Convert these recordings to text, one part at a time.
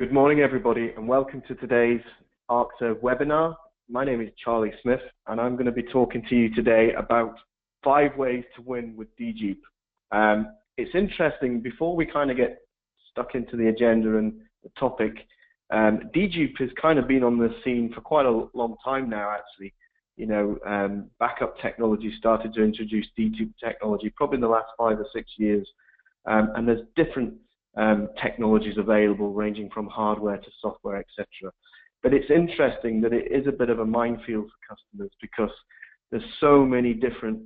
Good morning, everybody, and welcome to today's Arcserve webinar. My name is Charlie Smith, and I'm going to be talking to you today about 5 ways to win with Dedupe. It's interesting, before we kind of get stuck into the agenda and the topic, Dedupe has kind of been on the scene for quite a long time now, actually. You know, backup technology started to introduce Dedupe technology probably in the last 5 or 6 years, and there's different technologies available ranging from hardware to software, etc. But it's interesting that it is a bit of a minefield for customers because there's so many different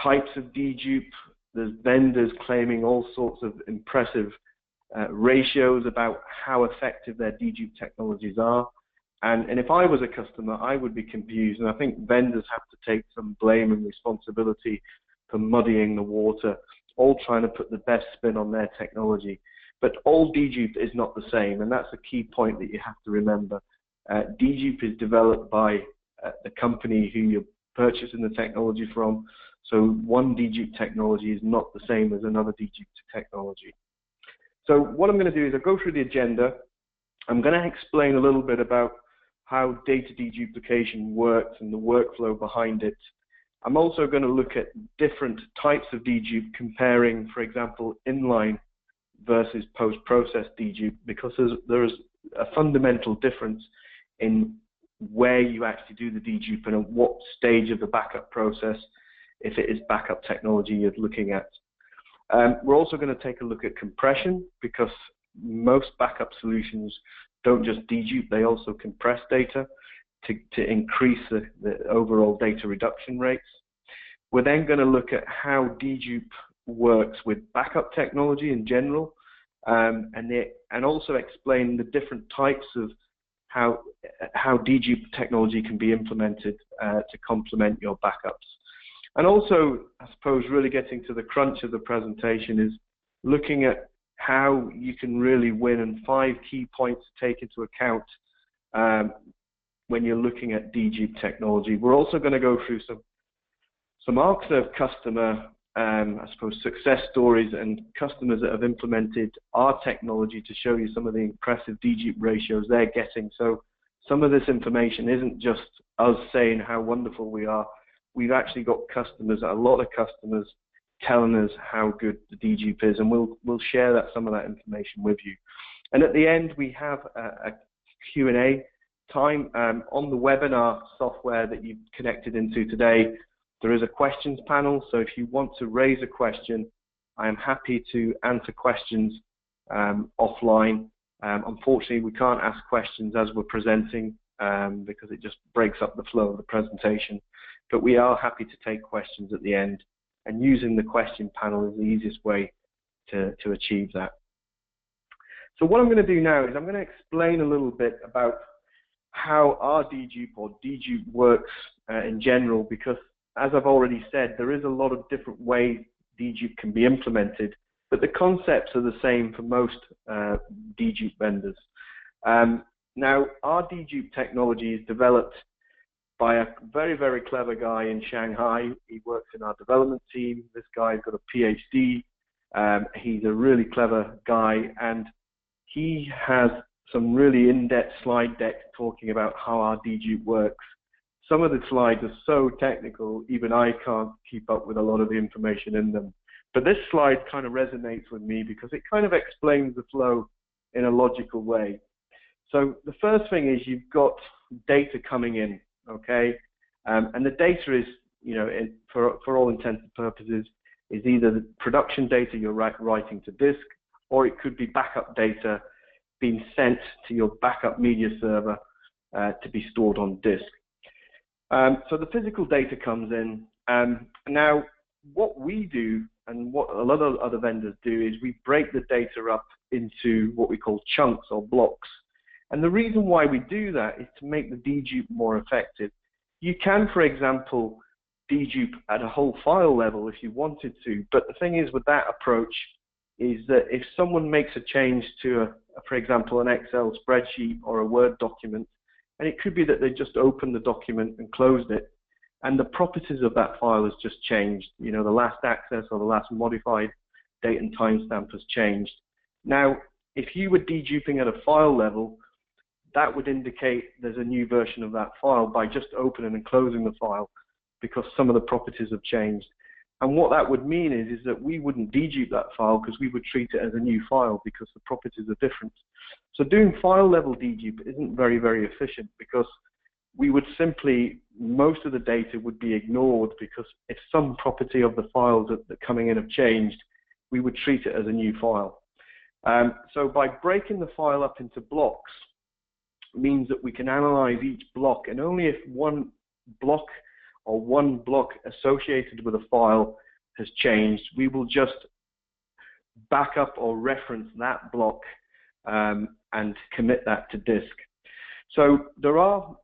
types of Dedupe. There's vendors claiming all sorts of impressive ratios about how effective their Dedupe technologies are. And if I was a customer, I would be confused, and I think vendors have to take some blame and responsibility for muddying the water, all trying to put the best spin on their technology. But all Dedupe is not the same, and that's a key point that you have to remember. Dedupe is developed by the company who you're purchasing the technology from, so one Dedupe technology is not the same as another Dedupe technology. So what I'm going to do is I'll go through the agenda. I'm going to explain a little bit about how data deduplication works and the workflow behind it. I'm also going to look at different types of Dedupe, comparing, for example, inline versus post-process Dedupe, because there's a fundamental difference in where you actually do the Dedupe and at what stage of the backup process, if it is backup technology you're looking at. We're also going to take a look at compression, because most backup solutions don't just Dedupe, they also compress data to increase the overall data reduction rates. We're then going to look at how Dedupe works with backup technology in general, and also explain the different types of how Dedupe technology can be implemented to complement your backups. And also, I suppose, really getting to the crunch of the presentation is looking at how you can really win, and 5 key points to take into account when you're looking at Dedupe technology. We're also going to go through some Arcserve customer, I suppose, success stories and customers that have implemented our technology to show you some of the impressive Dedupe ratios they're getting. So some of this information isn't just us saying how wonderful we are. We've actually got customers, a lot of customers, telling us how good the Dedupe is, and we'll share some of that information with you. And at the end, we have a Q&A time. On the webinar software that you've connected into today, there is a questions panel, so if you want to raise a question, I am happy to answer questions offline. Unfortunately, we can't ask questions as we're presenting because it just breaks up the flow of the presentation, but we are happy to take questions at the end, and using the question panel is the easiest way to achieve that. So what I'm going to do now is I'm going to explain a little bit about how our Dedupe or Dedupe works in general, because as I've already said, there is a lot of different ways Dedupe can be implemented, but the concepts are the same for most Dedupe vendors. Now, our Dedupe technology is developed by a very, very clever guy in Shanghai. He works in our development team. This guy's got a PhD. He's a really clever guy, and he has some really in-depth slide decks talking about how our Dedupe works. Some of the slides are so technical, even I can't keep up with a lot of the information in them. But this slide kind of resonates with me because it kind of explains the flow in a logical way. So the first thing is you've got data coming in, okay? And the data is, you know, for all intents and purposes, is either the production data you're writing to disk, or it could be backup data being sent to your backup media server to be stored on disk. So the physical data comes in. Now, what we do, and what a lot of other vendors do, is we break the data up into what we call chunks or blocks. And the reason why we do that is to make the Dedupe more effective. You can, for example, Dedupe at a whole file level if you wanted to, but the thing is with that approach is that if someone makes a change to, for example, an Excel spreadsheet or a Word document, and it could be that they just opened the document and closed it, and the properties of that file has just changed. You know, the last access or the last modified date and timestamp has changed. Now, if you were deduping at a file level, that would indicate there's a new version of that file by just opening and closing the file, because some of the properties have changed. And what that would mean is that we wouldn't dedupe that file because we would treat it as a new file because the properties are different. So doing file level dedupe isn't very, very efficient, because we would simply, most of the data would be ignored, because if some property of the files that are coming in have changed, we would treat it as a new file. So by breaking the file up into blocks means that we can analyze each block, and only if one block or one block associated with a file has changed, we will just back up or reference that block and commit that to disk. So there are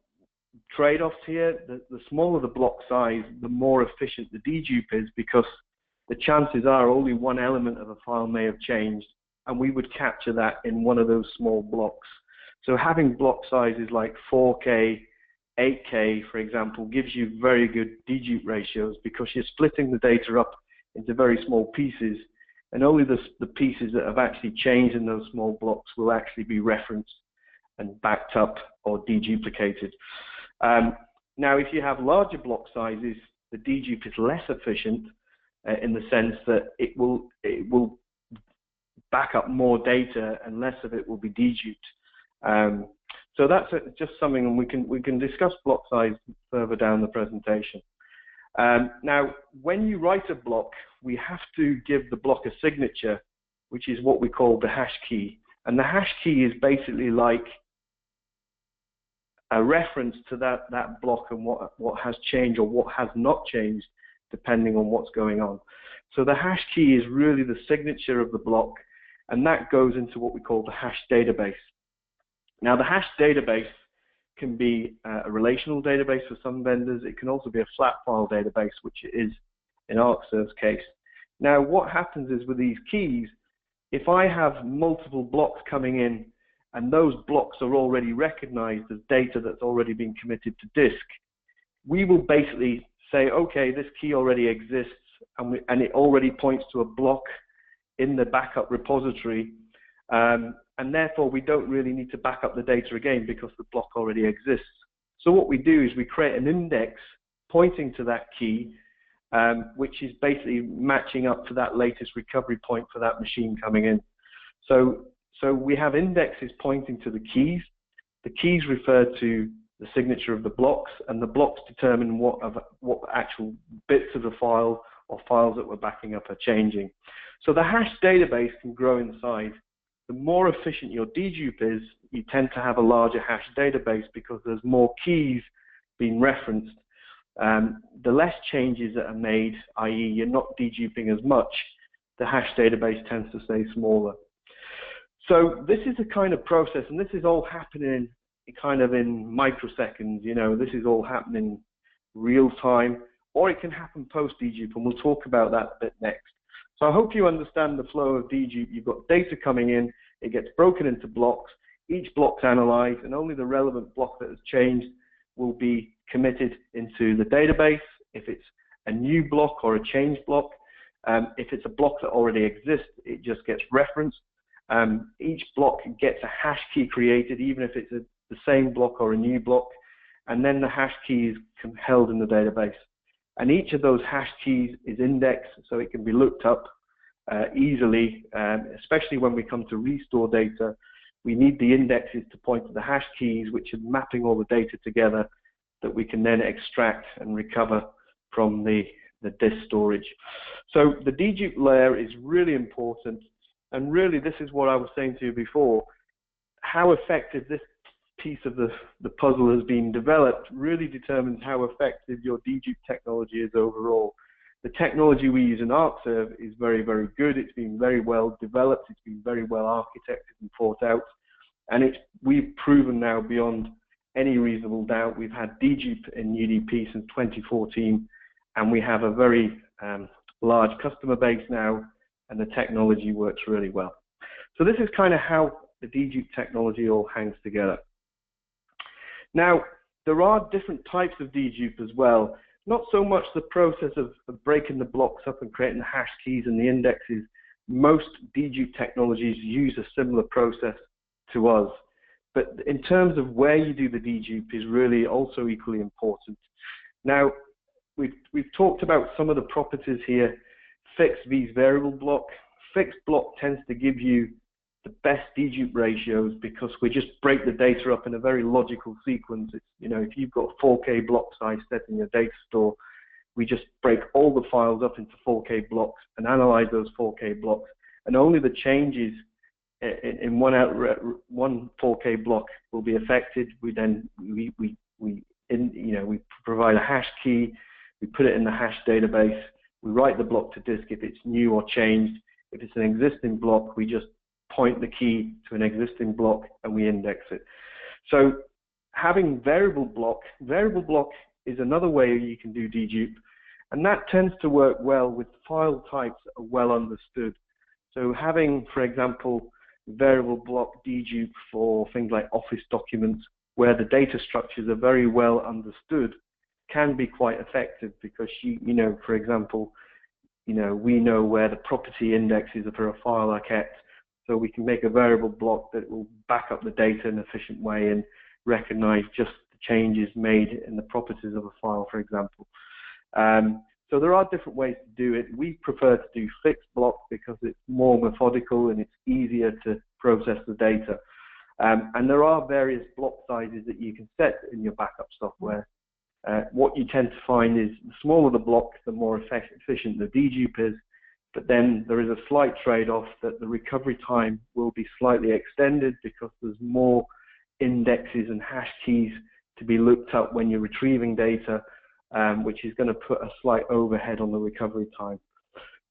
trade-offs here. The smaller the block size, the more efficient the dedupe is, because the chances are only one element of a file may have changed, and we would capture that in one of those small blocks. So having block sizes like 4K, 8K, for example, gives you very good dedupe ratios, because you're splitting the data up into very small pieces, and only the pieces that have actually changed in those small blocks will actually be referenced and backed up or deduplicated. Now, if you have larger block sizes, the dedupe is less efficient in the sense that it will back up more data and less of it will be deduped. So that's just something, and we can discuss block size further down the presentation. Now, when you write a block, we have to give the block a signature, which is what we call the hash key. And the hash key is basically like a reference to that block and what has changed or what has not changed, depending on what's going on. So the hash key is really the signature of the block, and that goes into what we call the hash database. Now, the hash database can be a relational database for some vendors. It can also be a flat file database, which it is in Arcserve's case. Now, what happens is with these keys, if I have multiple blocks coming in and those blocks are already recognized as data that's already been committed to disk, we will basically say, okay, this key already exists, and it already points to a block in the backup repository, and therefore we don't really need to back up the data again because the block already exists. So what we do is we create an index pointing to that key, which is basically matching up to that latest recovery point for that machine coming in. So we have indexes pointing to the keys. The keys refer to the signature of the blocks, and the blocks determine what actual bits of the file or files that we're backing up are changing. So the hash database can grow in size. The more efficient your dedupe is, you tend to have a larger hash database because there's more keys being referenced. The less changes that are made, i.e. you're not deduping as much, the hash database tends to stay smaller. So this is the kind of process, and this is all happening kind of in microseconds. You know, this is all happening real time, or it can happen post-dedupe, and we'll talk about that a bit next. So I hope you understand the flow of dedupe. You've got data coming in, it gets broken into blocks, each block's analyzed, and only the relevant block that has changed will be committed into the database. If it's a new block or a changed block, if it's a block that already exists, it just gets referenced. Each block gets a hash key created, even if it's the same block or a new block, and then the hash key is held in the database. And each of those hash keys is indexed, so it can be looked up easily, especially when we come to restore data. We need the indexes to point to the hash keys, which are mapping all the data together that we can then extract and recover from the disk storage. So the dedupe layer is really important, and really this is what I was saying to you before. How effective this piece of the puzzle has been developed really determines how effective your dedupe technology is overall. The technology we use in Arcserve is very, very good. It's been very well developed. It's been very well architected and thought out. And we've proven now beyond any reasonable doubt. We've had dedupe in UDP since 2014, and we have a very large customer base now, and the technology works really well. So this is kind of how the dedupe technology all hangs together. Now, there are different types of dedupe as well. Not so much the process of breaking the blocks up and creating the hash keys and the indexes, most dedupe technologies use a similar process to us. But in terms of where you do the dedupe is really also equally important. Now, we've talked about some of the properties here, fixed vs variable block. Fixed block tends to give you the best dedupe ratios because we just break the data up in a very logical sequence. It's, you know, if you've got 4K block size set in your data store, we just break all the files up into 4K blocks and analyze those 4K blocks, and only the changes in one 4K block will be affected. We provide a hash key, we put it in the hash database, we write the block to disk if it's new or changed. If it's an existing block, we just point the key to an existing block and we index it. So having variable block is another way you can do dedupe, and that tends to work well with file types that are well understood. So having, for example, variable block dedupe for things like Office documents where the data structures are very well understood can be quite effective because you know, for example, we know where the property indexes are for a file like X, so we can make a variable block that will back up the data in an efficient way and recognize just the changes made in the properties of a file, for example. So there are different ways to do it. We prefer to do fixed block because it's more methodical and it's easier to process the data. And there are various block sizes that you can set in your backup software. What you tend to find is the smaller the block, the more efficient the dedupe is, but then there is a slight trade-off that the recovery time will be slightly extended because there's more indexes and hash keys to be looked up when you're retrieving data, which is going to put a slight overhead on the recovery time.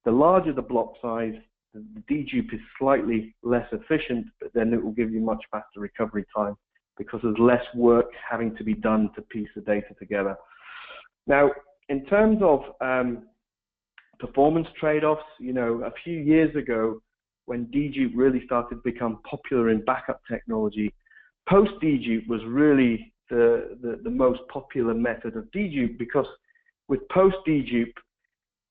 The larger the block size, the dedupe is slightly less efficient, but then it will give you much faster recovery time because there's less work having to be done to piece the data together. Now, in terms of performance trade-offs, a few years ago, when dedupe really started to become popular in backup technology, post-dedupe was really the most popular method of dedupe because with post-dedupe,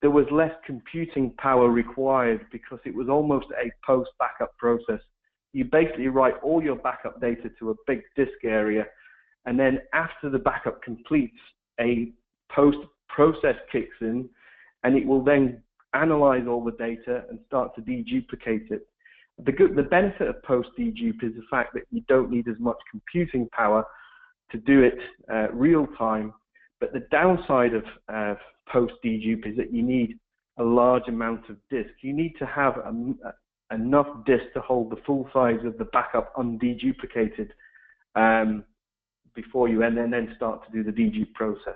there was less computing power required because it was almost a post-backup process. You basically write all your backup data to a big disk area, and then after the backup completes, a post-process kicks in, and it will then analyze all the data and start to deduplicate it. The benefit of post-dedupe is the fact that you don't need as much computing power to do it real time, but the downside of post-dedupe is that you need a large amount of disk. You need to have enough disk to hold the full size of the backup undeduplicated before you and then start to do the dedupe process.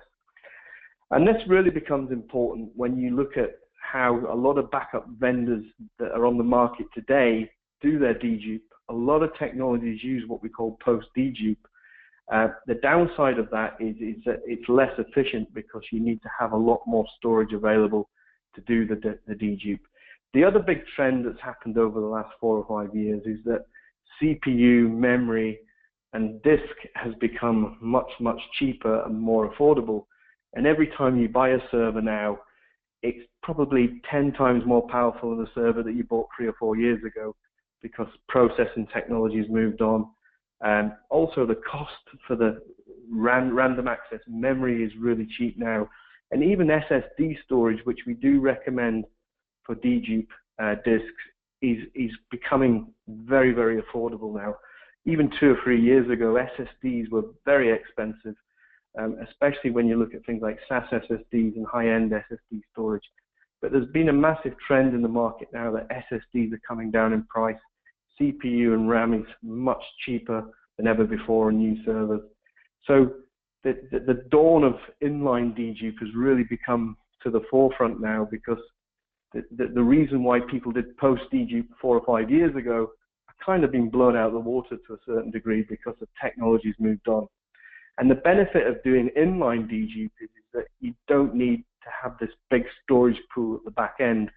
And this really becomes important when you look at how a lot of backup vendors that are on the market today do their dedupe. A lot of technologies use what we call post-dedupe. The downside of that is that it's less efficient because you need to have a lot more storage available to do the dedupe. The other big trend that's happened over the last 4 or 5 years is that CPU, memory, and disk has become much, much cheaper and more affordable. And every time you buy a server now, it's probably 10 times more powerful than the server that you bought 3 or 4 years ago because processing technology has moved on. And also the cost for the random access memory is really cheap now. And even SSD storage, which we do recommend for dedupe disks, is becoming very, very affordable now. Even 2 or 3 years ago, SSDs were very expensive, especially when you look at things like SAS SSDs and high-end SSD storage. But there's been a massive trend in the market now that SSDs are coming down in price. CPU and RAM is much cheaper than ever before on new servers. So the dawn of inline dedupe has really become to the forefront now because the reason why people did post-dedupe 4 or 5 years ago are kind of being blown out of the water to a certain degree because the technology's moved on. And the benefit of doing inline dedupe is that you don't need to have this big storage pool at the back end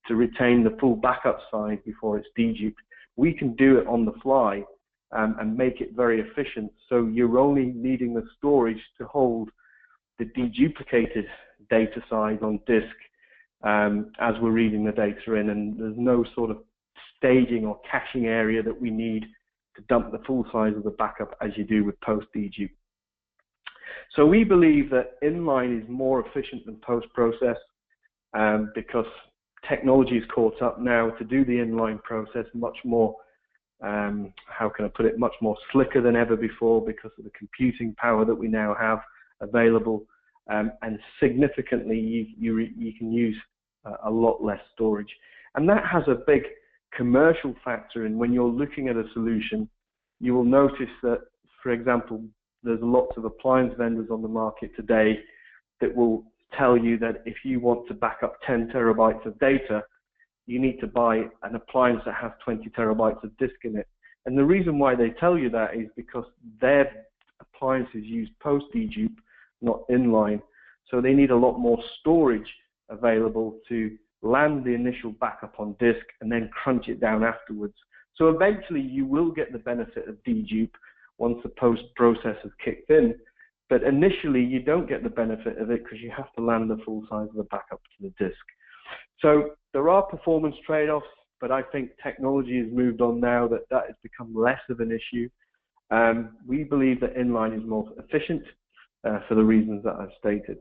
to retain the full backup size before it's deduped. We can do it on the fly and make it very efficient. So you're only needing the storage to hold the deduplicated data size on disk. as we're reading the data in, and there's no sort of staging or caching area that we need to dump the full size of the backup as you do with post-dedupe. So we believe that inline is more efficient than post-process because technology is caught up now to do the inline process much more, how can I put it, much more slicker than ever before because of the computing power that we now have available, and significantly you can use a lot less storage. And that has a big commercial factor in when you're looking at a solution. You will notice that, for example, there's lots of appliance vendors on the market today that will tell you that if you want to back up 10 terabytes of data, you need to buy an appliance that has 20 terabytes of disk in it. And the reason why they tell you that is because their appliances use post-dedupe, not inline. So they need a lot more storage available to land the initial backup on disk and then crunch it down afterwards. So eventually you will get the benefit of dedupe once the post-process has kicked in, but initially you don't get the benefit of it because you have to land the full size of the backup to the disk. So there are performance trade-offs, but I think technology has moved on now that has become less of an issue. We believe that inline is more efficient for the reasons that I've stated.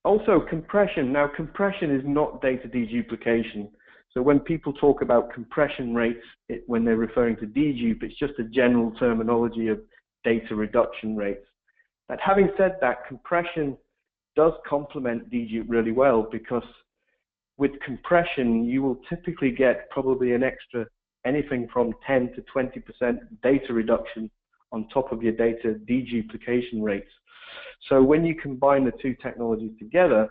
Also, compression. Now, compression is not data deduplication. So when people talk about compression rates, when they're referring to dedupe, it's just a general terminology of data reduction rates. But having said that, compression does complement dedupe really well, because with compression, you will typically get probably an extra anything from 10 to 20% data reduction on top of your data deduplication rates. So when you combine the two technologies together,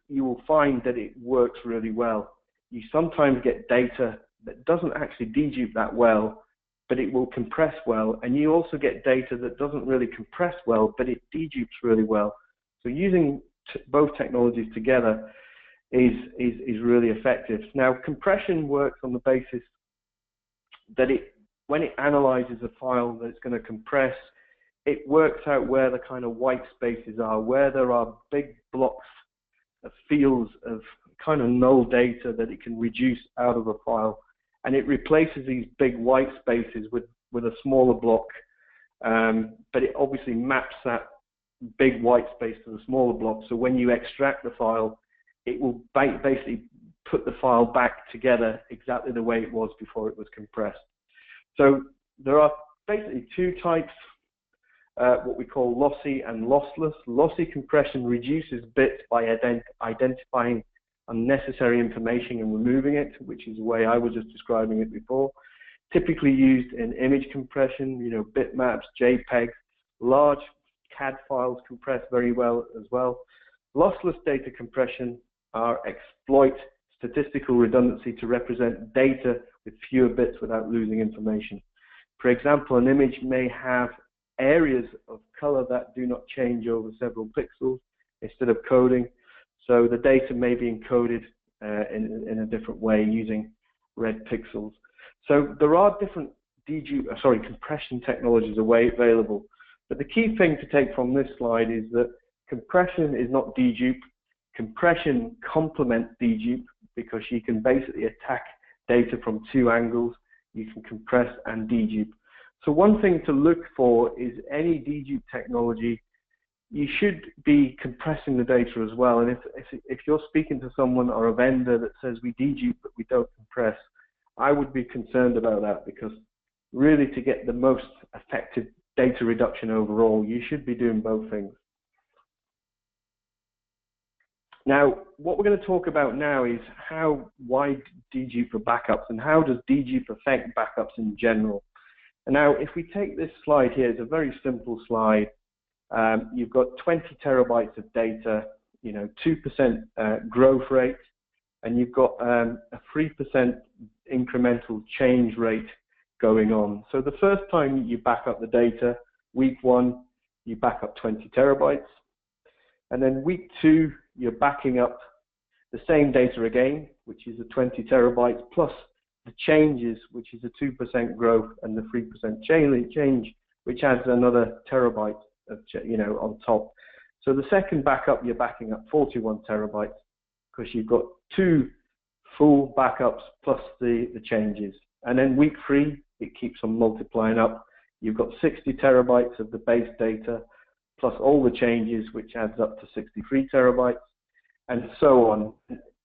you will find that it works really well. You sometimes get data that doesn't actually dedupe that well, but it will compress well. And you also get data that doesn't really compress well, but it dedupes really well. So using both technologies together is really effective. Now, compression works on the basis that when it analyzes a file that it's going to compress, it works out where the kind of white spaces are, where there are big blocks of fields of kind of null data that it can reduce out of a file, and it replaces these big white spaces with a smaller block, but it obviously maps that big white space to the smaller block. So when you extract the file, it will basically put the file back together exactly the way it was before it was compressed. So there are basically two types, what we call lossy and lossless. Lossy compression reduces bits by identifying unnecessary information and removing it, which is the way I was just describing it before. Typically used in image compression, bitmaps, JPEGs, large CAD files compress very well as well. Lossless data compression exploit statistical redundancy to represent data with fewer bits without losing information. For example, an image may have areas of color that do not change over several pixels instead of coding. So the data may be encoded in a different way using red pixels. So there are different compression technologies available. But the key thing to take from this slide is that compression is not dedupe. Compression complements dedupe because you can basically attack data from two angles. You can compress and dedupe. So one thing to look for is any dedupe technology, you should be compressing the data as well. And if you're speaking to someone or a vendor that says we dedupe but we don't compress, I would be concerned about that, because really to get the most effective data reduction overall, you should be doing both things. Now, what we're going to talk about now is why dedupe for backups, and how does dedupe affect backups in general. And now, if we take this slide here, it's a very simple slide. You've got 20 terabytes of data, 2% growth rate, and you've got a 3% incremental change rate going on. So the first time you back up the data, week 1, you back up 20 terabytes. And then week 2, you're backing up the same data again, which is the 20 terabytes, plus the changes, which is a 2% growth and the 3% change, which adds another terabyte of, on top. So the second backup, you're backing up 41 terabytes because you've got 2 full backups plus the changes. And then week 3, it keeps on multiplying up. You've got 60 terabytes of the base data plus all the changes, which adds up to 63 terabytes, and so on.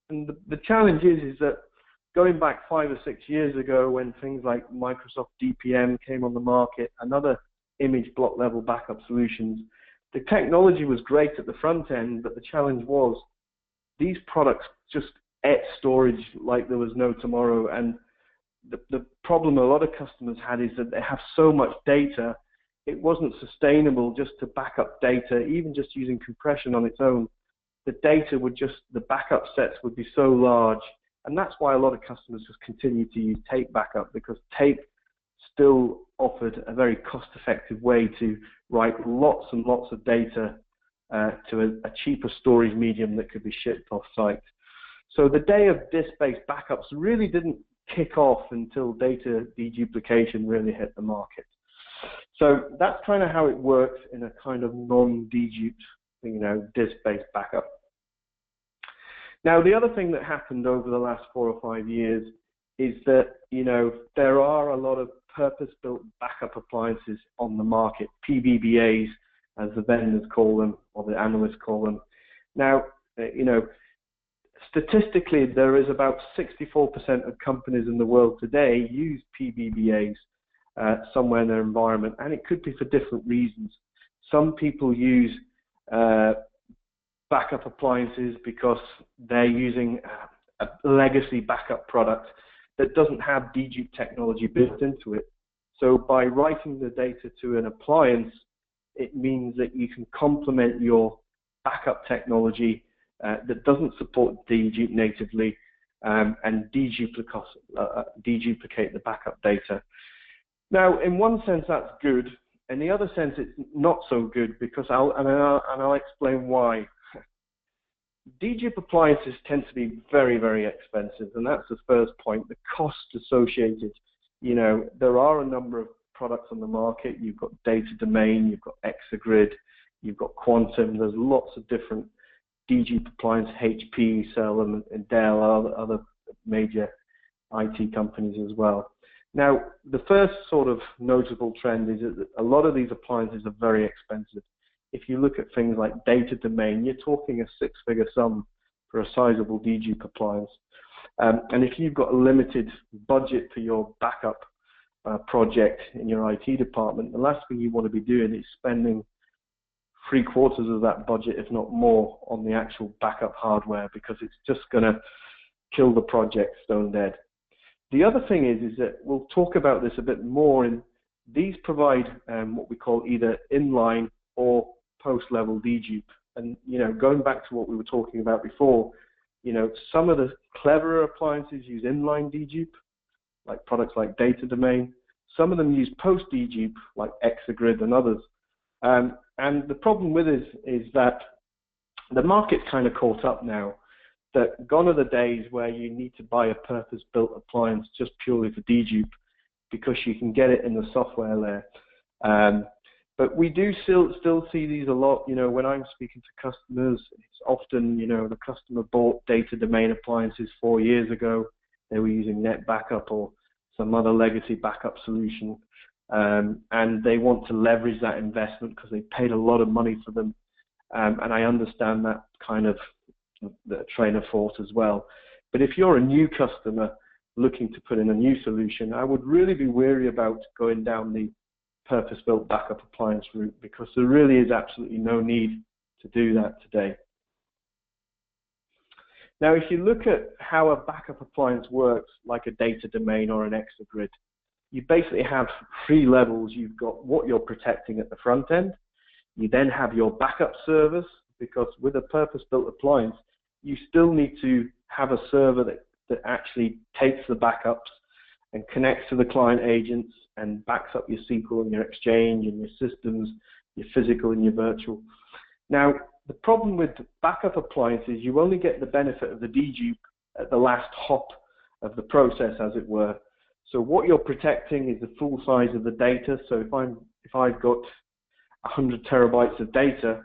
And the challenge is that going back 5 or 6 years ago, when things like Microsoft DPM came on the market and other image block level backup solutions, the technology was great at the front end, but the challenge was these products just ate storage like there was no tomorrow. And the problem a lot of customers had is that they have so much data, it wasn't sustainable just to back up data, even just using compression on its own. The data would just, the backup sets would be so large. And that's why a lot of customers just continue to use tape backup, because tape still offered a very cost-effective way to write lots and lots of data to a cheaper storage medium that could be shipped off-site. So the day of disk-based backups really didn't kick off until data deduplication really hit the market. So that's kind of how it works in a kind of non-dedupe, disk-based backup. Now, the other thing that happened over the last 4 or 5 years is that, there are a lot of purpose-built backup appliances on the market, PBBAs, as the vendors call them, or the analysts call them. Now, statistically, there is about 64% of companies in the world today use PBBAs somewhere in their environment, and it could be for different reasons. Some people use backup appliances because they're using a legacy backup product that doesn't have dedupe technology built into it. So by writing the data to an appliance, it means that you can complement your backup technology that doesn't support dedupe natively and deduplicate the backup data. Now, in one sense, that's good. In the other sense, it's not so good, because I'll explain why. Dedupe appliances tend to be very, very expensive, and that's the first point, the cost associated. There are a number of products on the market. You've got Data Domain, you've got Exagrid, you've got Quantum. There's lots of different dedupe appliances. HP sell them, and Dell, other major IT companies as well. Now, the first sort of notable trend is that a lot of these appliances are very expensive. If you look at things like Data Domain, you're talking a 6-figure sum for a sizable dedupe appliance. And if you've got a limited budget for your backup project in your IT department, the last thing you want to be doing is spending 3/4 of that budget, if not more, on the actual backup hardware, because it's just going to kill the project stone dead. The other thing is that we'll talk about this a bit more, and these provide what we call either inline or post-level dedupe. And going back to what we were talking about before, some of the cleverer appliances use inline dedupe, like products like Data Domain. Some of them use post-dedupe, like Exagrid and others. And the problem with it is that the market's kind of caught up now. That gone are the days where you need to buy a purpose-built appliance just purely for dedupe, because you can get it in the software layer. But we do still see these a lot. When I'm speaking to customers, it's often, the customer bought Data Domain appliances 4 years ago. They were using Net Backup or some other legacy backup solution, and they want to leverage that investment because they paid a lot of money for them. And I understand that kind of the train of thought as well. But if you're a new customer looking to put in a new solution, I would really be wary about going down the purpose-built backup appliance route, because there really is absolutely no need to do that today. Now, if you look at how a backup appliance works, like a Data Domain or an Exagrid, you basically have 3 levels. You've got what you're protecting at the front end. You then have your backup service, because with a purpose-built appliance, you still need to have a server that actually takes the backups and connects to the client agents and backs up your SQL and your Exchange and your systems, your physical and your virtual. Now, the problem with backup appliances, you only get the benefit of the dedupe at the last hop of the process, as it were. So what you're protecting is the full size of the data. So if I've got 100 terabytes of data,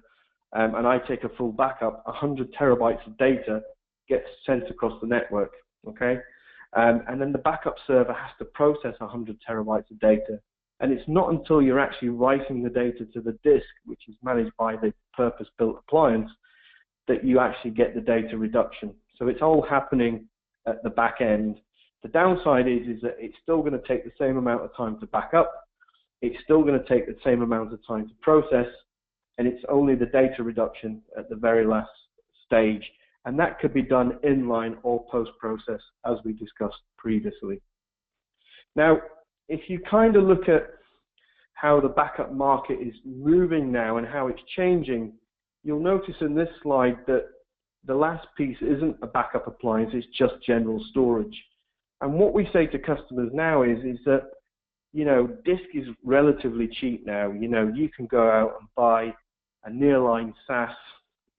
and I take a full backup, 100 terabytes of data gets sent across the network, okay? And then the backup server has to process 100 terabytes of data. And it's not until you're actually writing the data to the disk, which is managed by the purpose-built appliance, that you actually get the data reduction. So it's all happening at the back end. The downside is that it's still going to take the same amount of time to back up. It's still going to take the same amount of time to process. And it's only the data reduction at the very last stage. And that could be done inline or post-process, as we discussed previously. Now, if you kind of look at how the backup market is moving now and how it's changing, you'll notice in this slide that the last piece isn't a backup appliance, it's just general storage. And what we say to customers now is that, you know, disk is relatively cheap now. You know, you can go out and buy a nearline SAS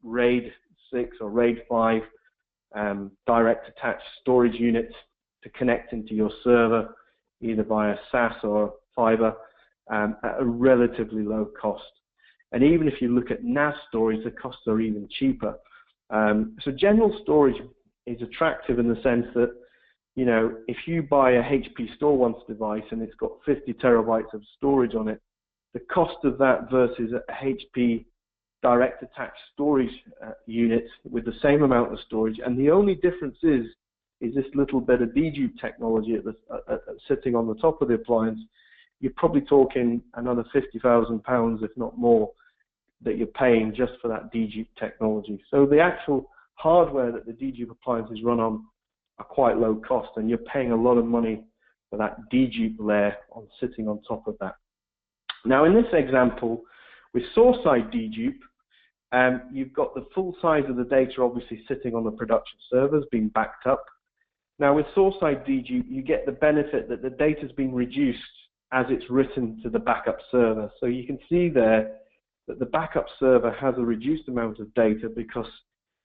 RAID 6 or RAID 5 direct attached storage units to connect into your server, either via SAS or fiber, at a relatively low cost. And even if you look at NAS storage, the costs are even cheaper. So general storage is attractive in the sense that, you know, if you buy a HP Store Once device and it's got 50 terabytes of storage on it, the cost of that versus a HP direct attached storage unit with the same amount of storage, and the only difference is this little bit of Dedupe technology sitting on the top of the appliance, you're probably talking another £50,000, if not more, that you're paying just for that Dedupe technology. So the actual hardware that the Dedupe appliances run on are quite low cost, and you're paying a lot of money for that Dedupe layer sitting on top of that. Now, in this example, with source-side Dedupe, you've got the full size of the data obviously sitting on the production servers being backed up. Now, with source-side Dedupe, you get the benefit that the data's been reduced as it's written to the backup server. So you can see there that the backup server has a reduced amount of data because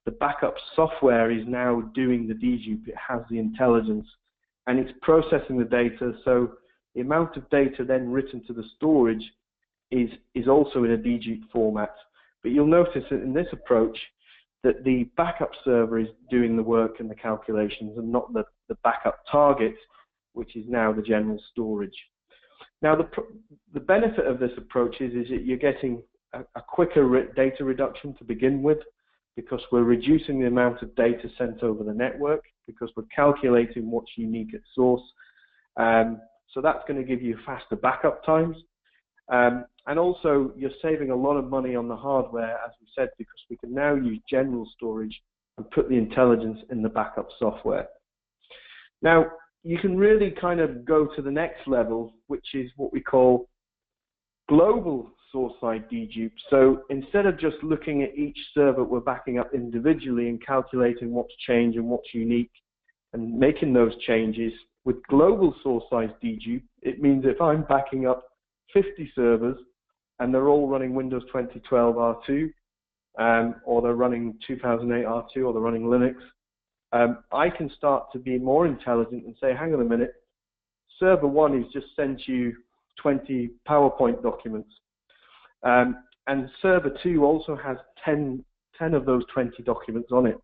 the backup software is now doing the Dedupe. It has the intelligence and it's processing the data. So the amount of data then written to the storage is also in a Dedupe format. But you'll notice that in this approach that the backup server is doing the work and the calculations and not the backup target, which is now the general storage. Now, the benefit of this approach is that you're getting a quicker data reduction to begin with, because we're reducing the amount of data sent over the network, because we're calculating what's unique at source. So that's going to give you faster backup times. And also, you're saving a lot of money on the hardware, as we said, because we can now use general storage and put the intelligence in the backup software. Now, you can really kind of go to the next level, which is what we call global source-side Dedupe. So instead of just looking at each server we're backing up individually and calculating what's changed and what's unique and making those changes, with global source-side Dedupe, it means if I'm backing up 50 servers and they're all running Windows 2012 R2, or they're running 2008 R2, or they're running Linux, I can start to be more intelligent and say, hang on a minute, server 1 has just sent you 20 PowerPoint documents, and server 2 also has 10 of those 20 documents on it,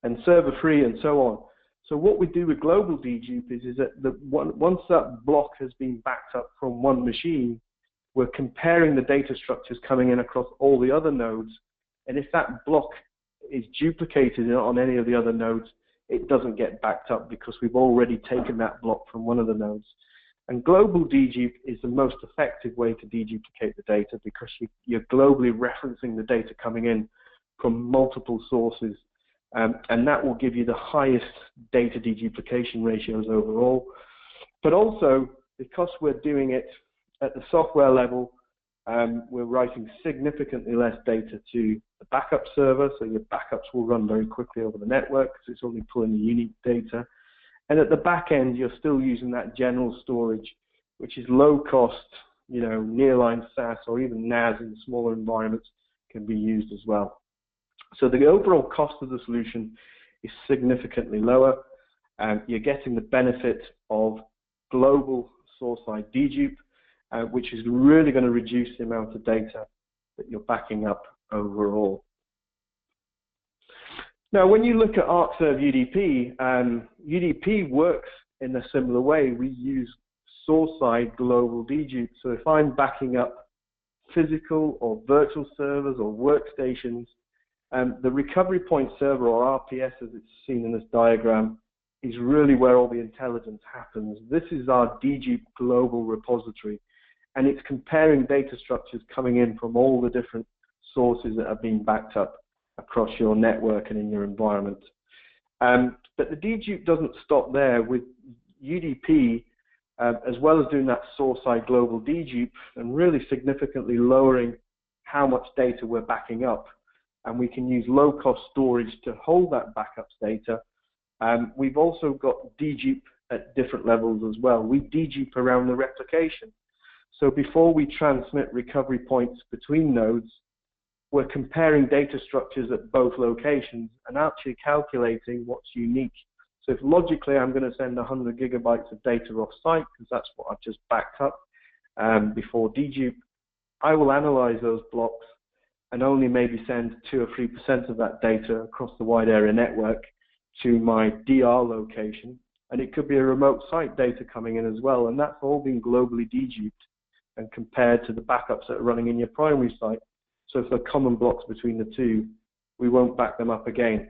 and server 3 and so on. So what we do with global Dedupe is that once that block has been backed up from one machine, we're comparing the data structures coming in across all the other nodes, and if that block is duplicated on any of the other nodes, it doesn't get backed up because we've already taken that block from one of the nodes. And global Dedupe is the most effective way to deduplicate the data, because you're globally referencing the data coming in from multiple sources, and that will give you the highest data deduplication ratios overall. But also, because we're doing it at the software level, we're writing significantly less data to the backup server, so your backups will run very quickly over the network because it's only pulling the unique data. And at the back end, you're still using that general storage, which is low cost, you know, nearline SAS or even NAS in smaller environments can be used as well. So the overall cost of the solution is significantly lower. You're getting the benefit of global source-side Dedupe, which is really going to reduce the amount of data that you're backing up overall. Now, when you look at Arcserve UDP, UDP works in a similar way. We use source-side global dedupe. So if I'm backing up physical or virtual servers or workstations, the recovery point server, or RPS as it's seen in this diagram, is really where all the intelligence happens. This is our dedupe global repository, and it's comparing data structures coming in from all the different sources that have been backed up across your network and in your environment. But the dedupe doesn't stop there. With UDP, as well as doing that source-side global dedupe and really significantly lowering how much data we're backing up, and we can use low-cost storage to hold that backups data, we've also got dedupe at different levels as well. We dedupe around the replication. So before we transmit recovery points between nodes, we're comparing data structures at both locations and actually calculating what's unique. So if logically I'm going to send 100 gigabytes of data off-site, because that's what I've just backed up before dedupe, I will analyze those blocks and only maybe send 2 or 3% of that data across the wide area network to my DR location. And it could be a remote site data coming in as well, and that's all been globally deduped and compared to the backups that are running in your primary site. So if there are common blocks between the two, we won't back them up again.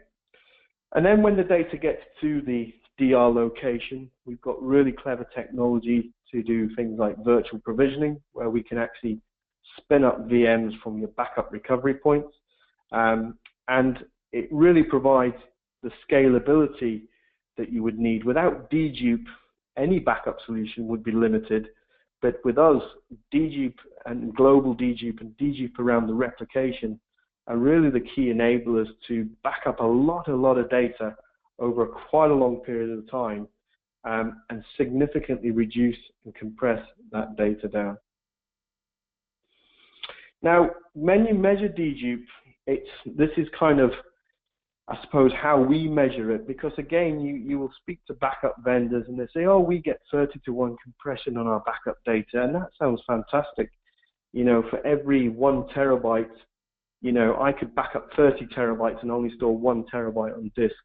And then when the data gets to the DR location, we've got really clever technology to do things like virtual provisioning, where we can actually spin up VMs from your backup recovery points. And it really provides the scalability that you would need. Without dedupe, any backup solution would be limited. But with us, dedupe and global dedupe and dedupe around the replication are really the key enablers to back up a lot of data over quite a long period of time and significantly reduce and compress that data down. Now, when you measure dedupe, this is kind of, I suppose, how we measure it, because again, you will speak to backup vendors and they say, oh, we get 30-to-1 compression on our backup data, and that sounds fantastic. You know, for every 1 terabyte, you know, I could back up 30 terabytes and only store 1 terabyte on disk.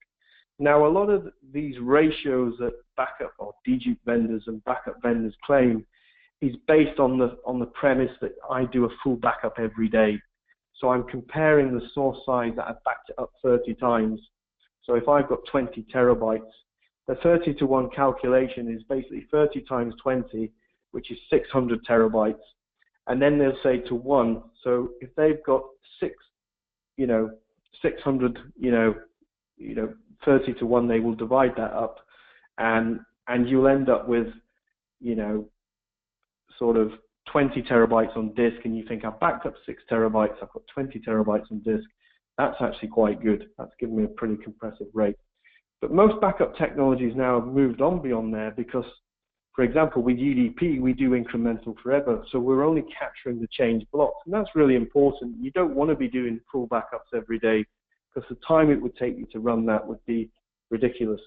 Now, a lot of these ratios that backup or dedupe vendors and backup vendors claim is based on the premise that I do a full backup every day. So I'm comparing the source size that I've backed it up 30 times. So if I've got 20 terabytes, the 30-to-1 calculation is basically 30 times 20, which is 600 terabytes. And then they'll say to 1. So if they've got 600, 30-to-1, they will divide that up, and you'll end up with, sort of 20 terabytes on disk, and you think I've backed up 6 terabytes, I've got 20 terabytes on disk. That's actually quite good. That's giving me a pretty compressive rate. But most backup technologies now have moved on beyond there because, for example, with UDP, we do incremental forever. So we're only capturing the change blocks. And that's really important. You don't want to be doing full backups every day because the time it would take you to run that would be ridiculous.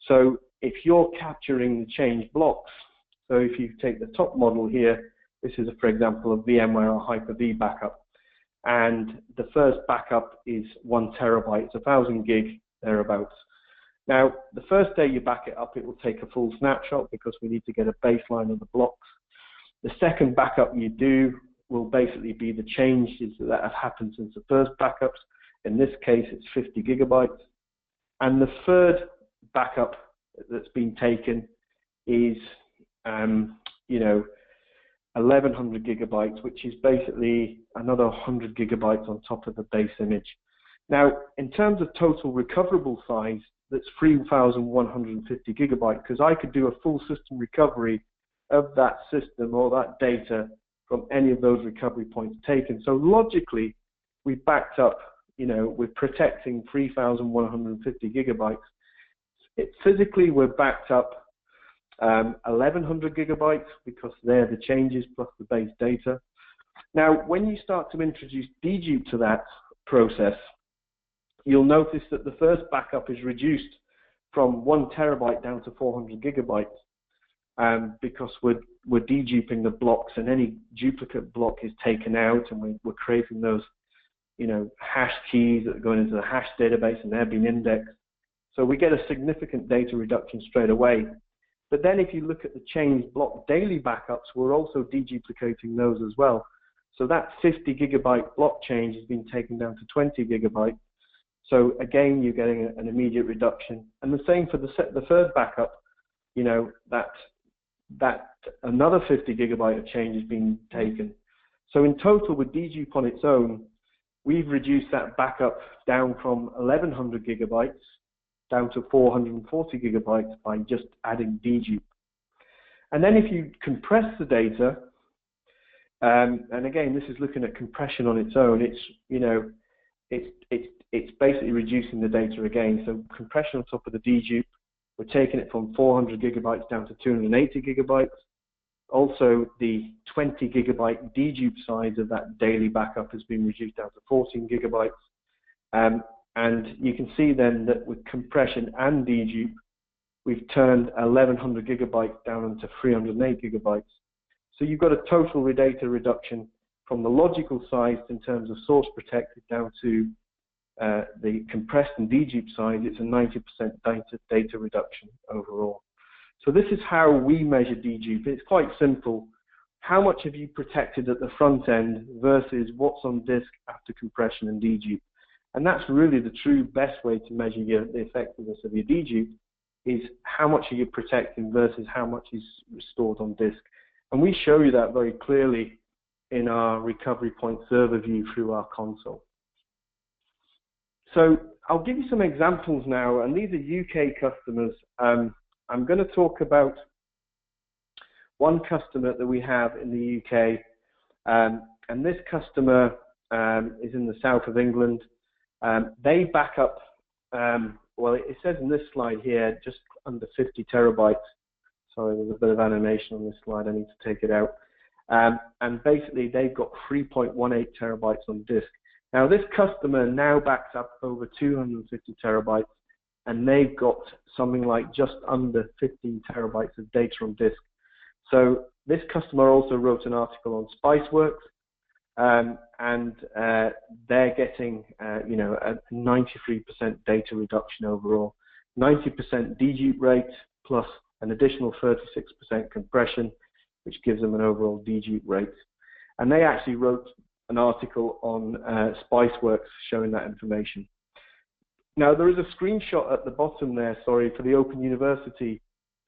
So if you're capturing the change blocks, so if you take the top model here, this is, for example, a VMware or Hyper-V backup. And the first backup is 1 terabyte, it's 1,000 gig, thereabouts. Now, the first day you back it up, it will take a full snapshot because we need to get a baseline of the blocks. The second backup you do will basically be the changes that have happened since the first backups. In this case, it's 50 gigabytes. And the third backup that's been taken is, 1,100 gigabytes, which is basically another 100 gigabytes on top of the base image. Now, in terms of total recoverable size, that's 3,150 gigabytes, because I could do a full system recovery of that system or that data from any of those recovery points taken. So logically, we backed up, we're protecting 3,150 gigabytes. Physically, we're backed up 1,100 gigabytes because they're the changes plus the base data. Now, when you start to introduce dedupe to that process, you'll notice that the first backup is reduced from 1 terabyte down to 400 gigabytes because we're deduping the blocks, and any duplicate block is taken out, and we're creating those, hash keys that are going into the hash database and they're being indexed. So we get a significant data reduction straight away. But then if you look at the change block daily backups, we're also deduplicating those as well. So that 50 gigabyte block change has been taken down to 20 gigabytes. So again, you're getting an immediate reduction. And the same for the third backup, that another 50 gigabyte of change has been taken. So in total with dedupe on its own, we've reduced that backup down from 1100 gigabytes down to 440 gigabytes by just adding dedupe. And then if you compress the data, and again, this is looking at compression on its own, it's basically reducing the data again. So compression on top of the dedupe, we're taking it from 400 gigabytes down to 280 gigabytes. Also, the 20 gigabyte dedupe size of that daily backup has been reduced down to 14 gigabytes. And you can see then that with compression and dedupe, we've turned 1100 gigabytes down into 308 gigabytes. So you've got a total data reduction from the logical size in terms of source protected down to the compressed and dedupe size. It's a 90% data reduction overall. So this is how we measure dedupe. It's quite simple. How much have you protected at the front end versus what's on disk after compression and dedupe? And that's really the true best way to measure the effectiveness of your dedupe, is how much are you protecting versus how much is stored on disk. And we show you that very clearly in our recovery point server view through our console. So I'll give you some examples now, and these are UK customers. I'm going to talk about one customer that we have in the UK, and this customer is in the south of England. They back up, well, it says in this slide here, just under 50 terabytes. Sorry, there's a bit of animation on this slide. I need to take it out. And basically, they've got 3.18 terabytes on disk. Now, this customer now backs up over 250 terabytes, and they've got something like just under 15 terabytes of data on disk. So this customer also wrote an article on Spiceworks, and they're getting, a 93% data reduction overall, 90% dedupe rate plus an additional 36% compression, which gives them an overall dedupe rate. And they actually wrote an article on Spiceworks showing that information. Now, there is a screenshot at the bottom there, sorry, for the Open University.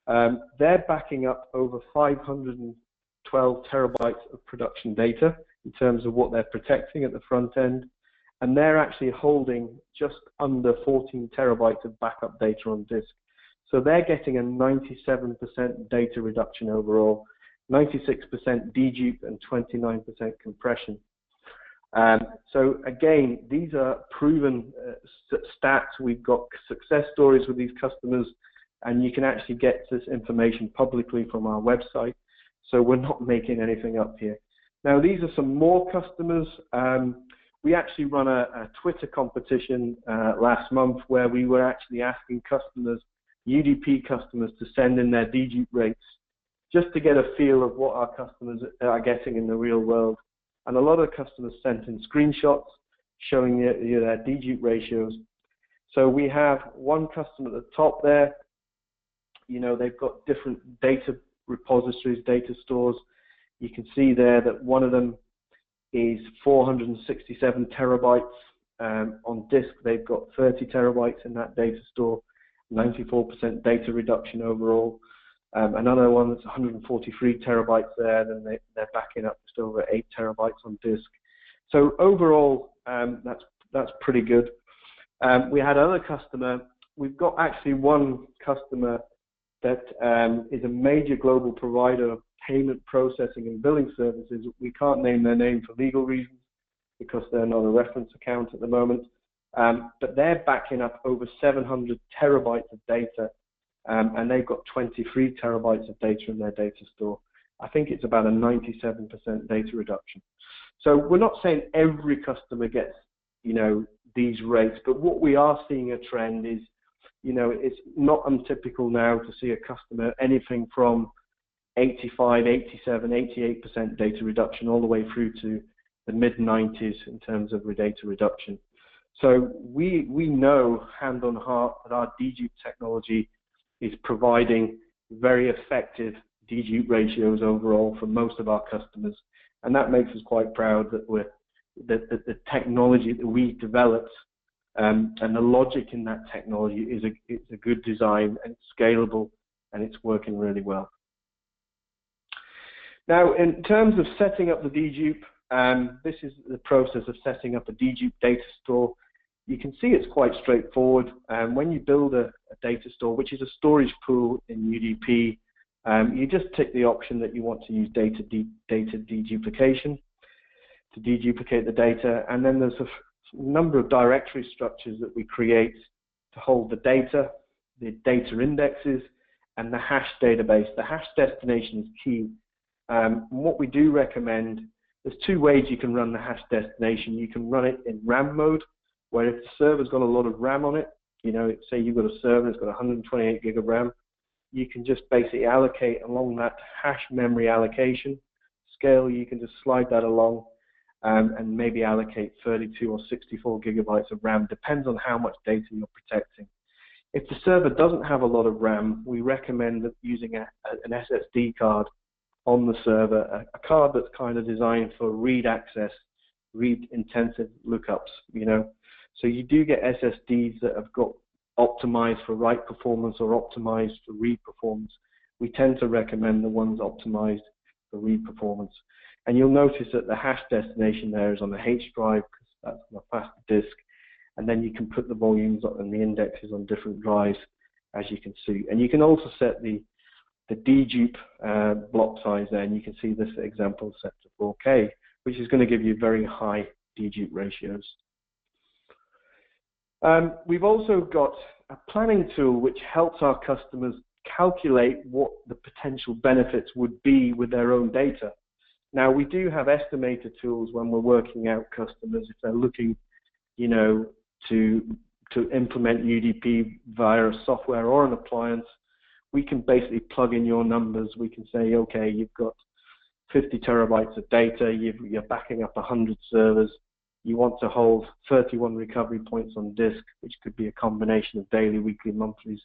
They're backing up over 512 terabytes of production data in terms of what they're protecting at the front end. And they're actually holding just under 14 terabytes of backup data on disk. So they're getting a 97% data reduction overall, 96% dedupe and 29% compression. So again, these are proven stats. We've got success stories with these customers, and you can actually get this information publicly from our website. So we're not making anything up here. Now, these are some more customers. We actually run a Twitter competition last month where we were actually asking customers, UDP customers, to send in their dedupe rates just to get a feel of what our customers are getting in the real world. And a lot of customers sent in screenshots showing their dedupe ratios. So we have one customer at the top there. They've got different data repositories, data stores. You can see there that one of them is 467 terabytes. On disk, they've got 30 terabytes in that data store, 94% data reduction overall. Another one that's 143 terabytes there, then they're backing up just over 8 terabytes on disk. So overall, that's pretty good. We had another customer. We've got actually one customer that is a major global provider of payment processing and billing services. We can't name their name for legal reasons because they're not a reference account at the moment. But they're backing up over 700 terabytes of data. And they've got 23 terabytes of data in their data store. I think it's about a 97% data reduction. So we're not saying every customer gets, these rates, but what we are seeing a trend is, it's not untypical now to see a customer anything from 85, 87, 88% data reduction all the way through to the mid-90s in terms of data reduction. So we know hand on heart that our dedupe technology is providing very effective dedupe ratios overall for most of our customers, and that makes us quite proud that the technology that we developed and the logic in that technology is a good design, and it's scalable, and it's working really well. Now, in terms of setting up the dedupe, this is the process of setting up a dedupe data store. You can see it's quite straightforward. When you build a data store, which is a storage pool in UDP, you just tick the option that you want to use data deduplication to deduplicate the data, and then there's a number of directory structures that we create to hold the data indexes, and the hash database. The hash destination is key. What we do recommend, there's two ways you can run the hash destination. You can run it in RAM mode, where if the server's got a lot of RAM on it, you know, say you've got a server that's got 128 gig of RAM, you can just basically allocate along that hash memory allocation scale. You can just slide that along and maybe allocate 32 or 64 gigabytes of RAM, depends on how much data you're protecting. If the server doesn't have a lot of RAM, we recommend that using an SSD card on the server, a card that's kind of designed for read access, read intensive lookups, you know. So you do get SSDs that have got optimized for write performance or optimized for read performance. We tend to recommend the ones optimized for read performance. And you'll notice that the hash destination there is on the H drive, because that's on a faster disk. And then you can put the volumes and the indexes on different drives, as you can see. And you can also set the dedupe block size there, and you can see this example set to 4K, which is going to give you very high dedupe ratios. We've also got a planning tool which helps our customers calculate what the potential benefits would be with their own data. Now, we do have estimator tools when we're working out customers if they're looking, you know, to implement UDP via a software or an appliance. We can basically plug in your numbers. We can say, okay, you've got 50 terabytes of data, you're backing up 100 servers, you want to hold 31 recovery points on disk, which could be a combination of daily, weekly, monthlies.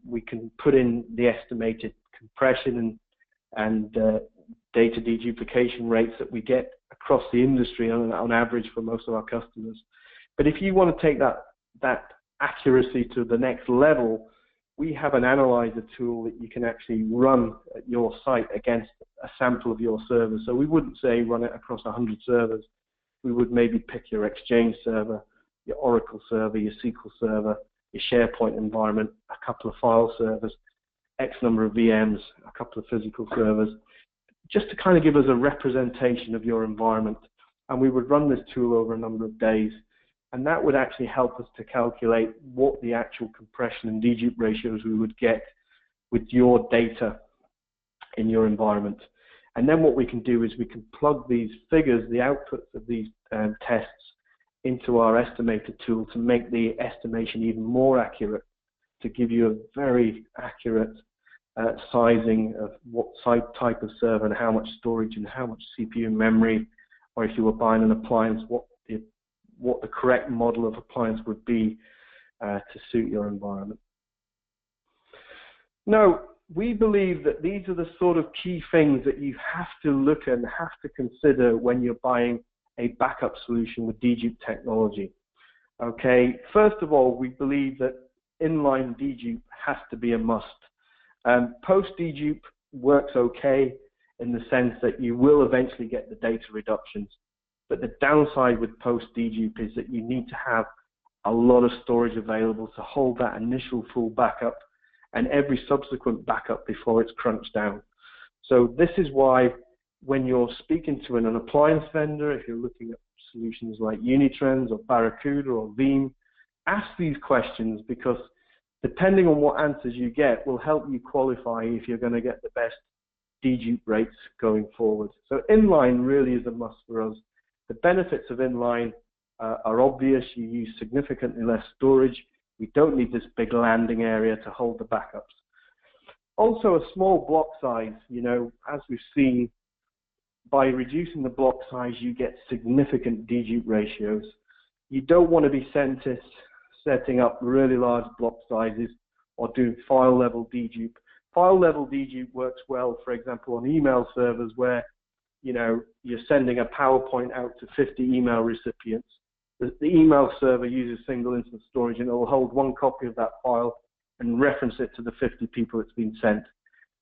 We can put in the estimated compression and data deduplication rates that we get across the industry on average for most of our customers. But if you want to take that accuracy to the next level, we have an analyzer tool that you can actually run at your site against a sample of your servers. So we wouldn't say run it across 100 servers. We would maybe pick your Exchange server, your Oracle server, your SQL server, your SharePoint environment, a couple of file servers, X number of VMs, a couple of physical servers, just to kind of give us a representation of your environment. And we would run this tool over a number of days, and that would actually help us to calculate what the actual compression and dedupe ratios we would get with your data in your environment. And then what we can do is we can plug these figures, the outputs of these tests, into our estimator tool to make the estimation even more accurate, to give you a very accurate sizing of what type of server and how much storage and how much CPU memory, or if you were buying an appliance, what the correct model of appliance would be to suit your environment. Now, we believe that these are the sort of key things that you have to look and have to consider when you're buying a backup solution with dedupe technology. Okay, first of all, we believe that inline dedupe has to be a must. Post-dedupe works okay in the sense that you will eventually get the data reductions, but the downside with post-dedupe is that you need to have a lot of storage available to hold that initial full backup and every subsequent backup before it's crunched down. So this is why when you're speaking to an appliance vendor, if you're looking at solutions like Unitrends or Barracuda or Veeam, ask these questions, because depending on what answers you get will help you qualify if you're going to get the best dedupe rates going forward. So inline really is a must for us. The benefits of inline are obvious. You use significantly less storage. We don't need this big landing area to hold the backups. Also, a small block size, you know, as we've seen, by reducing the block size, you get significant dedupe ratios. You don't want to be setting up really large block sizes or doing file level dedupe. File level dedupe works well, for example, on email servers where you're sending a PowerPoint out to 50 email recipients. The email server uses single instance storage, and it will hold one copy of that file and reference it to the 50 people it's been sent.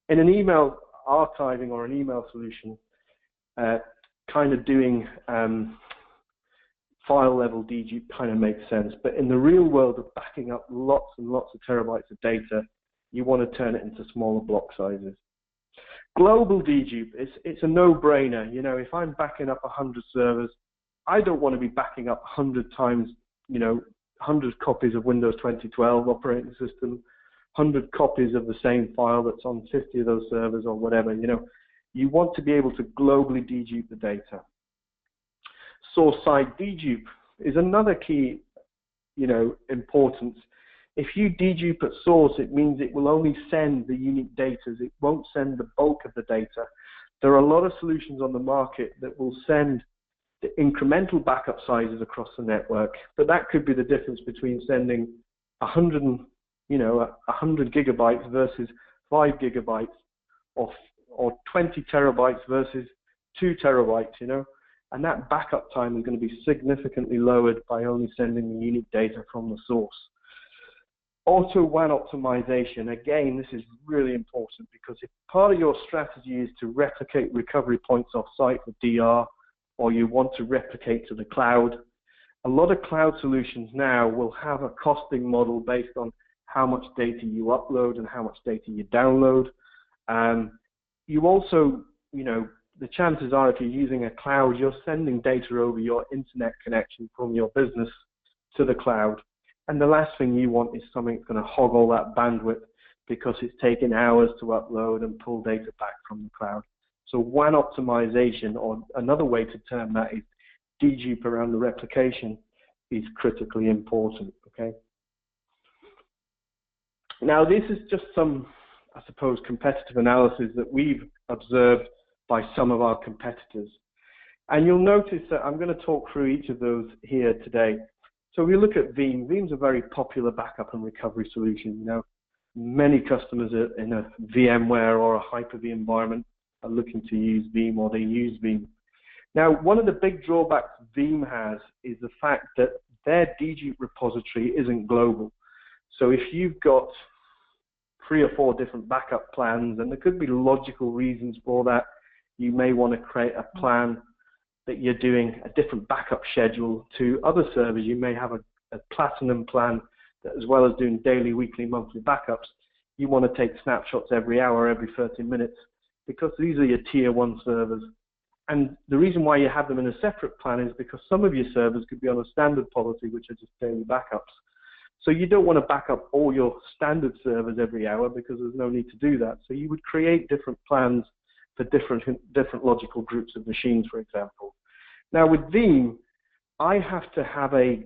In an email archiving or an email solution, kind of doing file level dedupe kind of makes sense. But in the real world of backing up lots and lots of terabytes of data, you want to turn it into smaller block sizes. Global dedupe, it's a no-brainer. If I'm backing up 100 servers, I don't want to be backing up 100 times, 100 copies of Windows 2012 operating system, 100 copies of the same file that's on 50 of those servers or whatever. You want to be able to globally dedupe the data. Source-side dedupe is another key, importance. If you dedupe at source, it means it will only send the unique data. It won't send the bulk of the data. There are a lot of solutions on the market that will send the incremental backup sizes across the network, but that could be the difference between sending 100 gigabytes versus 5 gigabytes, or 20 terabytes versus 2 terabytes, and that backup time is going to be significantly lowered by only sending the unique data from the source. Auto WAN optimization, again, this is really important because if part of your strategy is to replicate recovery points off-site for DR, or you want to replicate to the cloud, a lot of cloud solutions now will have a costing model based on how much data you upload and how much data you download. You also, the chances are if you're using a cloud, you're sending data over your internet connection from your business to the cloud. And the last thing you want is something that's going to hog all that bandwidth because it's taking hours to upload and pull data back from the cloud. So WAN optimization, or another way to term that is dedupe around the replication, is critically important, okay? Now, this is just some, I suppose, competitive analysis that we've observed by some of our competitors. And you'll notice that I'm going to talk through each of those here today. So we look at Veeam. Veeam's a very popular backup and recovery solution. Many customers in a VMware or a Hyper-V environment are looking to use Veeam, or they use Veeam. Now, one of the big drawbacks Veeam has is the fact that their dedupe repository isn't global. So if you've got 3 or 4 different backup plans, and there could be logical reasons for that, you may want to create a plan that you're doing a different backup schedule to other servers. You may have a platinum plan that, as well as doing daily, weekly, monthly backups, you want to take snapshots every hour, every 30 minutes, because these are your tier 1 servers. And the reason why you have them in a separate plan is because some of your servers could be on a standard policy, which are just daily backups. So you don't want to back up all your standard servers every hour because there's no need to do that. So you would create different plans for different logical groups of machines, for example. Now with Veeam, I have to have a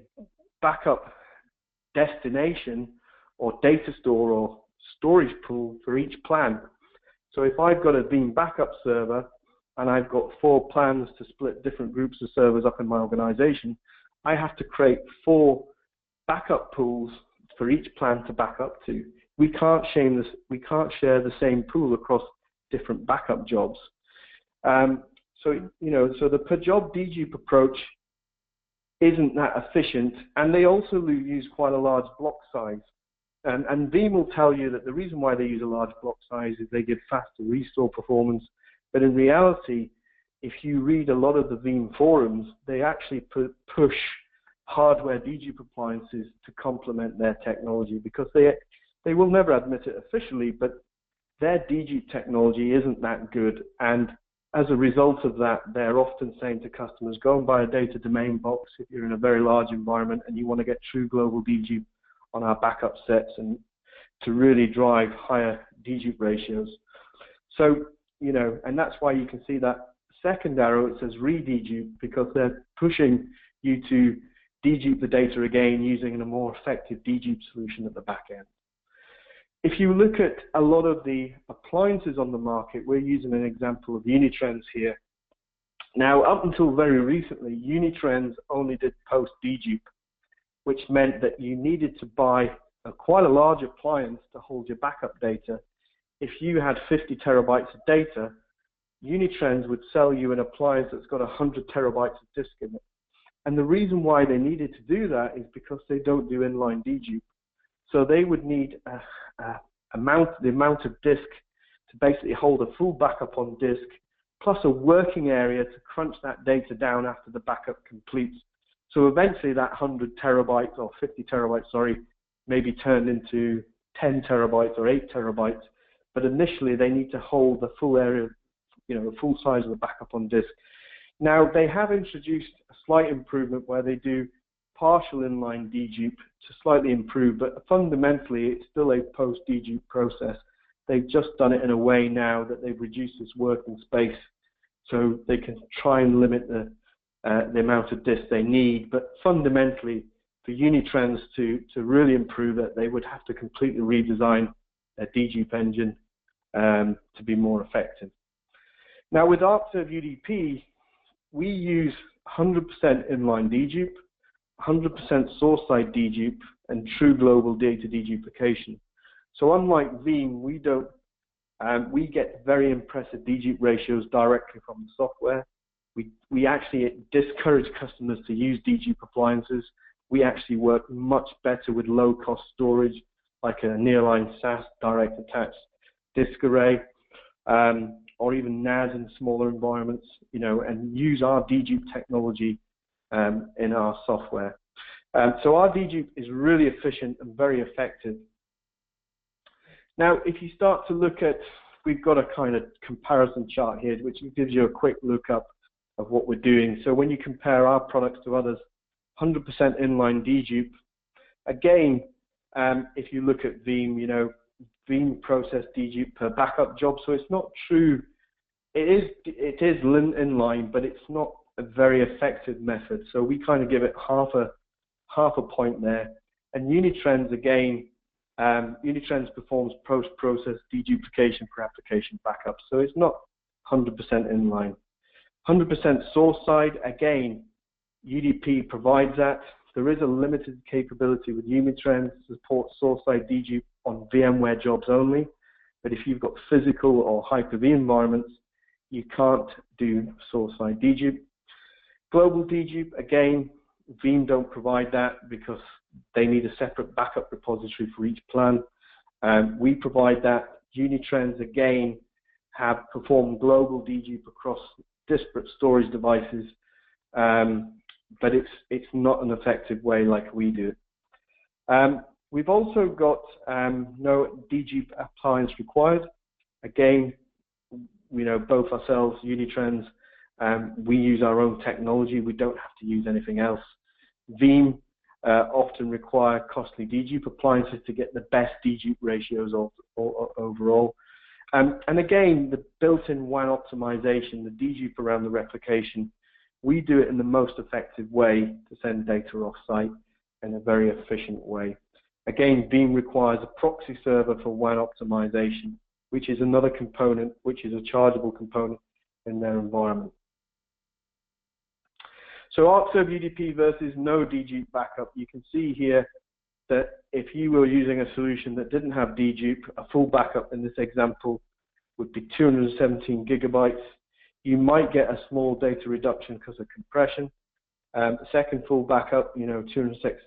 backup destination or data store or storage pool for each plan. So if I've got a Veeam backup server and I've got 4 plans to split different groups of servers up in my organization, I have to create 4 backup pools for each plan to back up to. We can't share the same pool across different backup jobs. So the per job dedupe approach isn't that efficient, and they also use quite a large block size. And Veeam will tell you that the reason why they use a large block size is they get faster restore performance. But in reality, if you read a lot of the Veeam forums, they actually push hardware dedupe appliances to complement their technology, because they will never admit it officially, but their dedupe technology isn't that good. And as a result of that, they're often saying to customers, go and buy a data domain box if you're in a very large environment and you want to get true global dedupe on our backup sets and to really drive higher dedupe ratios. So, and that's why you can see that second arrow, it says rededupe, because they're pushing you to dedupe the data again using a more effective dedupe solution at the back end. If you look at a lot of the appliances on the market, we're using an example of Unitrends here. Now, up until very recently, Unitrends only did post-dedupe, which meant that you needed to buy quite a large appliance to hold your backup data. If you had 50 terabytes of data, Unitrends would sell you an appliance that's got 100 terabytes of disk in it. And the reason why they needed to do that is because they don't do inline dedupe. So they would need the amount of disk to basically hold a full backup on disk, plus a working area to crunch that data down after the backup completes. So eventually that 100 terabytes or 50 terabytes, sorry, may be turned into 10 terabytes or 8 terabytes. But initially they need to hold the full area, the full size of the backup on disk. Now they have introduced a slight improvement where they do partial inline dedupe to slightly improve, but fundamentally it's still a post-dedupe process. They've just done it in a way now that they've reduced this working space so they can try and limit the amount of disk they need. But fundamentally, for Unitrends to really improve it, they would have to completely redesign their dedupe engine to be more effective. Now with Arcserve UDP, we use 100% inline dedupe, 100% source-side dedupe, and true global data deduplication. So unlike Veeam, we get very impressive dedupe ratios directly from the software. We actually discourage customers to use dedupe appliances. We actually work much better with low-cost storage, like a nearline SAS direct attached disk array, or even NAS in smaller environments, and use our dedupe technology in our software. So our dedupe is really efficient and very effective. Now, if you start to look at, we've got a kind of comparison chart here, which gives you a quick lookup of what we're doing. So when you compare our products to others, 100% inline dedupe. Again, if you look at Veeam, Veeam process dedupe per backup job, so it's not true. It is inline, but it's not a very effective method. So we kind of give it half a point there. And Unitrends, again, Unitrends performs post-process deduplication for application backup, so it's not 100% inline. 100% source side, again, UDP provides that. There is a limited capability with Unitrends to support source side dedupe on VMware jobs only, but if you've got physical or Hyper-V environments, you can't do source side dedupe. Global dedupe, again, Veeam don't provide that because they need a separate backup repository for each plan. We provide that. Unitrends, again, have performed global dedupe across disparate storage devices, but it's not an effective way like we do. We've also got no dedupe appliance required. Again, both ourselves, Unitrends, we use our own technology. We don't have to use anything else. Veeam often require costly dedupe appliances to get the best dedupe ratios overall. And again, the built-in WAN optimization, the dedupe around the replication, we do it in the most effective way to send data off-site in a very efficient way. Again, Veeam requires a proxy server for WAN optimization, which is another component, which is a chargeable component in their environment. So Arcserve UDP versus no dedupe backup, you can see here that if you were using a solution that didn't have dedupe, a full backup in this example would be 217 gigabytes. You might get a small data reduction because of compression. The second full backup, 206,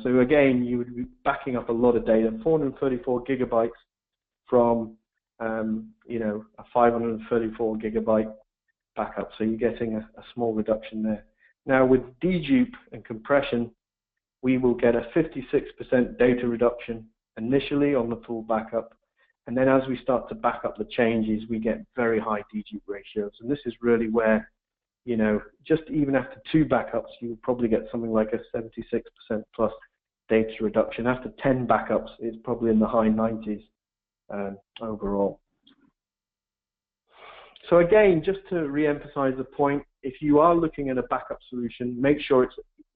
so again, you would be backing up a lot of data, 434 gigabytes from, a 534 gigabyte backup. So you're getting a small reduction there. Now with dedupe and compression, we will get a 56% data reduction initially on the full backup. And then as we start to back up the changes, we get very high dedupe ratios. And this is really where, just even after 2 backups, you'll probably get something like a 76% plus data reduction. After 10 backups, it's probably in the high 90s overall. So again, just to re-emphasize the point, if you are looking at a backup solution, make sure it's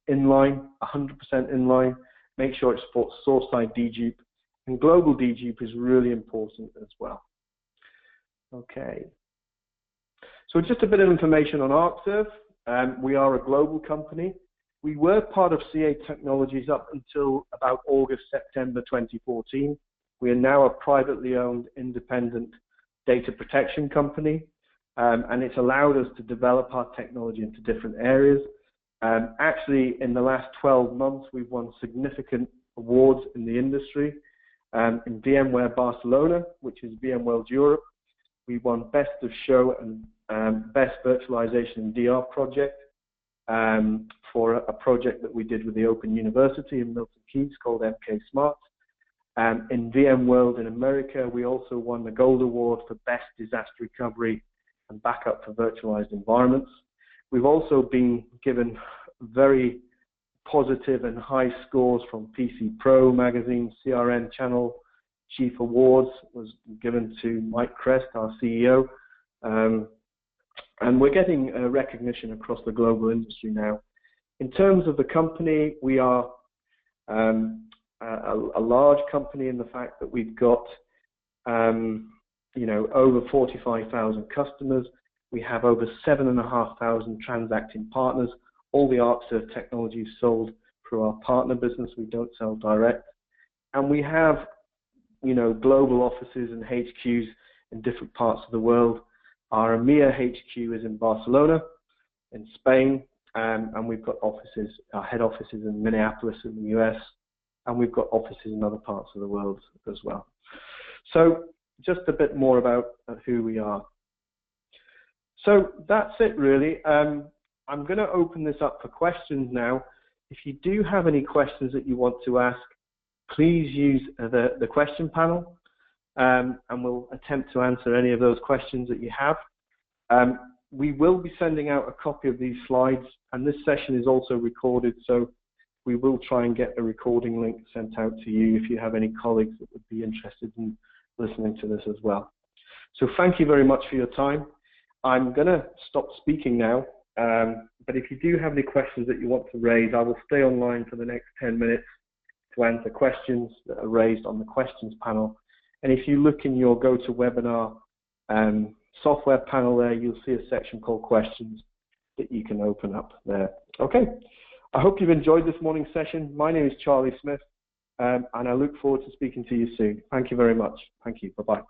inline, 100% inline. Make sure it supports source-side dedupe. And global dedupe is really important as well. Okay. So just a bit of information on Arcserve. We are a global company. We were part of CA Technologies up until about August, September 2014. We are now a privately owned, independent data protection company, and it's allowed us to develop our technology into different areas. Actually, in the last 12 months, we've won significant awards in the industry. In VMware Barcelona, which is VMworld Europe, we won Best of Show and Best Virtualization in DR project for a project that we did with the Open University in Milton Keynes called MK Smart. In VMworld in America, we also won the Gold Award for Best Disaster Recovery and Backup for Virtualized Environments. We've also been given very positive and high scores from PC Pro magazine. CRN Channel Chief Awards was given to Mike Crest, our CEO. And we're getting recognition across the global industry now. In terms of the company, we are a large company in the fact that we've got over 45,000 customers. We have over 7,500 transacting partners. All the Arcserve technology is sold through our partner business. We don't sell direct. And we have, global offices and HQs in different parts of the world. Our EMEA HQ is in Barcelona, in Spain, and we've got offices, our head offices in Minneapolis in the US, and we've got offices in other parts of the world as well. So just a bit more about who we are. So that's it really. I'm going to open this up for questions now. If you do have any questions that you want to ask, please use the question panel, and we'll attempt to answer any of those questions that you have. We will be sending out a copy of these slides, and this session is also recorded, so we will try and get a recording link sent out to you if you have any colleagues that would be interested in listening to this as well. So thank you very much for your time. I'm going to stop speaking now, but if you do have any questions that you want to raise, I will stay online for the next 10 minutes to answer questions that are raised on the questions panel. And if you look in your GoToWebinar software panel there, you'll see a section called questions that you can open up there. Okay, I hope you've enjoyed this morning's session. My name is Charlie Smith, and I look forward to speaking to you soon. Thank you very much. Thank you. Bye-bye.